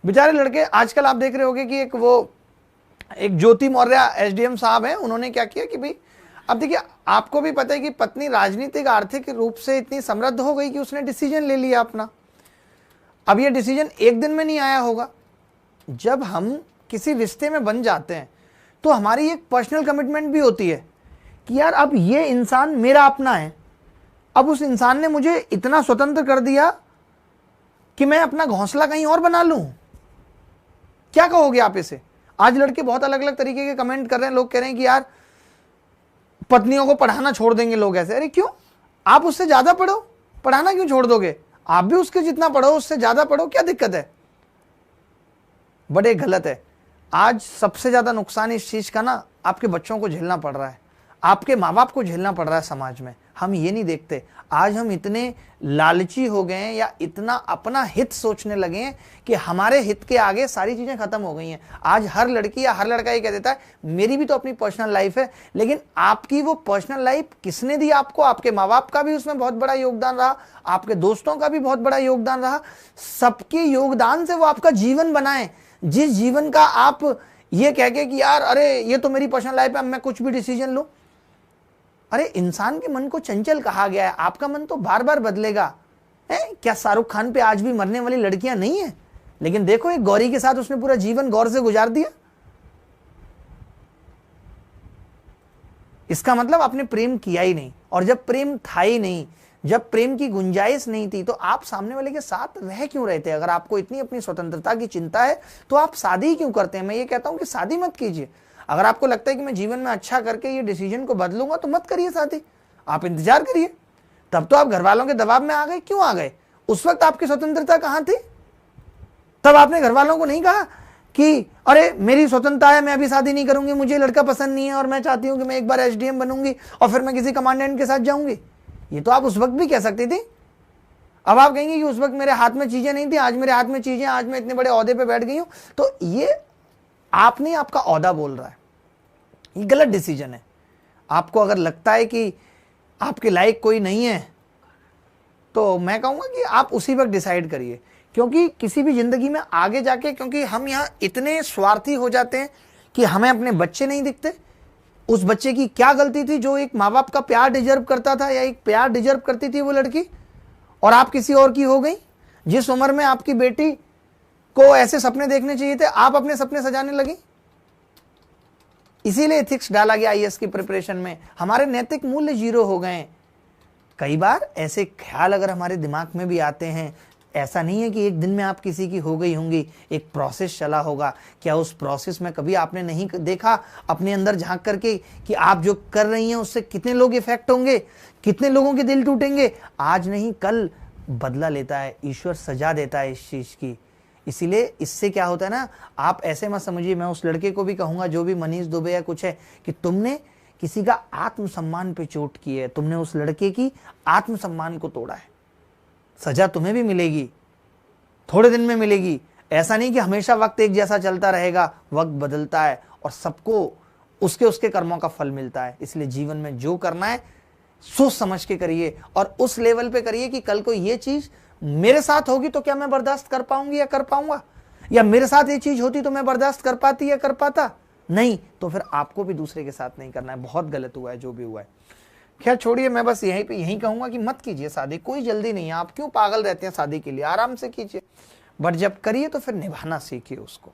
बेचारे लड़के, आजकल आप देख रहे होगे कि एक ज्योति मौर्य एसडीएम साहब हैं, उन्होंने क्या किया कि भाई, अब देखिए आपको भी पता है कि पत्नी राजनीतिक आर्थिक रूप से इतनी समृद्ध हो गई कि उसने डिसीजन ले लिया अपना। अब ये डिसीजन एक दिन में नहीं आया होगा। जब हम किसी रिश्ते में बन जाते हैं तो हमारी एक पर्सनल कमिटमेंट भी होती है कि यार अब ये इंसान मेरा अपना है। अब उस इंसान ने मुझे इतना स्वतंत्र कर दिया कि मैं अपना घोंसला कहीं और बना लूं। क्या कहोगे आप इसे? आज लड़के बहुत अलग अलग तरीके के कमेंट कर रहे हैं। लोग कह रहे हैं कि यार पत्नियों को पढ़ाना छोड़ देंगे लोग ऐसे। अरे क्यों? आप उससे ज्यादा पढ़ो, पढ़ाना क्यों छोड़ दोगे? आप भी उसके जितना पढ़ो, उससे ज्यादा पढ़ो, क्या दिक्कत है? बड़े गलत है। आज सबसे ज्यादा नुकसान इस चीज का ना आपके बच्चों को झेलना पड़ रहा है, आपके माँ बाप को झेलना पड़ रहा है समाज में। हम ये नहीं देखते। आज हम इतने लालची हो गए हैं या इतना अपना हित सोचने लगे हैं कि हमारे हित के आगे सारी चीजें खत्म हो गई हैं। आज हर लड़की या हर लड़का ये कह देता है मेरी भी तो अपनी पर्सनल लाइफ है, लेकिन आपकी वो पर्सनल लाइफ किसने दी आपको? आपके माँ बाप का भी उसमें बहुत बड़ा योगदान रहा, आपके दोस्तों का भी बहुत बड़ा योगदान रहा। सबके योगदान से वो आपका जीवन बनाए, जिस जीवन का आप ये कह के कि यार अरे ये तो मेरी पर्सनल लाइफ है, मैं कुछ भी डिसीजन लूं। अरे इंसान के मन को चंचल कहा गया है, आपका मन तो बार बार बदलेगा। क्या शाहरुख खान पे आज भी मरने वाली लड़कियां नहीं है? लेकिन देखो एक गौरी के साथ उसने पूरा जीवन गौर से गुजार दिया। इसका मतलब आपने प्रेम किया ही नहीं, और जब प्रेम था ही नहीं, जब प्रेम की गुंजाइश नहीं थी, तो आप सामने वाले के साथ रह क्यों रहे थे? अगर आपको इतनी अपनी स्वतंत्रता की चिंता है तो आप शादी क्यों करते हैं? मैं ये कहता हूं कि शादी मत कीजिए। अगर आपको लगता है कि मैं जीवन में अच्छा करके ये डिसीजन को बदलूंगा तो मत करिए शादी, आप इंतजार करिए। तब तो आप घर वालों के दबाव में आ गए। क्यों आ गए? उस वक्त आपकी स्वतंत्रता कहां थी? तब आपने घर वालों को नहीं कहा कि अरे मेरी स्वतंत्रता है, मैं अभी शादी नहीं करूंगी, मुझे लड़का पसंद नहीं है और मैं चाहती हूं कि मैं एक बार एसडीएम बनूंगी और फिर मैं किसी कमांडेंट के साथ जाऊंगी। ये तो आप उस वक्त भी कह सकती थी। अब आप कहेंगे कि उस वक्त मेरे हाथ में चीजें नहीं थी, आज मेरे हाथ में चीजें, आज मैं इतने बड़े ओहदे पे बैठ गई हूं। तो ये आप नहीं, आपका ओहदा बोल रहा है। ये गलत डिसीजन है। आपको अगर लगता है कि आपके लायक कोई नहीं है तो मैं कहूंगा कि आप उसी वक्त डिसाइड करिए, क्योंकि किसी भी जिंदगी में आगे जाके, क्योंकि हम यहाँ इतने स्वार्थी हो जाते हैं कि हमें अपने बच्चे नहीं दिखते। उस बच्चे की क्या गलती थी जो एक माँ बाप का प्यार डिजर्व करता था या एक प्यार डिजर्व करती थी वो लड़की, और आप किसी और की हो गई? जिस उम्र में आपकी बेटी को ऐसे सपने देखने चाहिए थे, आप अपने सपने सजाने लगी। इसीलिए एथिक्स डाला गया आईएएस की प्रिपरेशन में। हमारे नैतिक मूल्य जीरो हो गए। कई बार ऐसे ख्याल अगर हमारे दिमाग में भी आते हैं, ऐसा नहीं है कि एक दिन में आप किसी की हो गई होंगी, एक प्रोसेस चला होगा। क्या उस प्रोसेस में कभी आपने नहीं देखा अपने अंदर झांक करके कि आप जो कर रही हैं उससे कितने लोग इफेक्ट होंगे, कितने लोगों के दिल टूटेंगे? आज नहीं कल बदला लेता है ईश्वर, सजा देता है इस चीज की। इसीलिए इससे क्या होता है ना, आप ऐसे मत समझिए। मैं उस लड़के को भी कहूंगा जो भी मनीष दुबे या कुछ है, कि तुमने किसी का आत्मसम्मान पे चोट की है, तुमने उस लड़के की आत्मसम्मान को तोड़ा है। सजा तुम्हें भी मिलेगी, थोड़े दिन में मिलेगी। ऐसा नहीं कि हमेशा वक्त एक जैसा चलता रहेगा, वक्त बदलता है और सबको उसके उसके कर्मों का फल मिलता है। इसलिए जीवन में जो करना है सोच समझ के करिए, और उस लेवल पे करिए कि कल को ये चीज मेरे साथ होगी तो क्या मैं बर्दाश्त कर पाऊंगी या कर पाऊंगा, या मेरे साथ ये चीज होती तो मैं बर्दाश्त कर पाती या कर पाता। नहीं तो फिर आपको भी दूसरे के साथ नहीं करना है। बहुत गलत हुआ है जो भी हुआ है। खैर छोड़िए, मैं बस यही कहूंगा कि मत कीजिए शादी, कोई जल्दी नहीं है। आप क्यों पागल रहते हैं शादी के लिए? आराम से कीजिए, बट जब करिए तो फिर निभाना सीखिए उसको।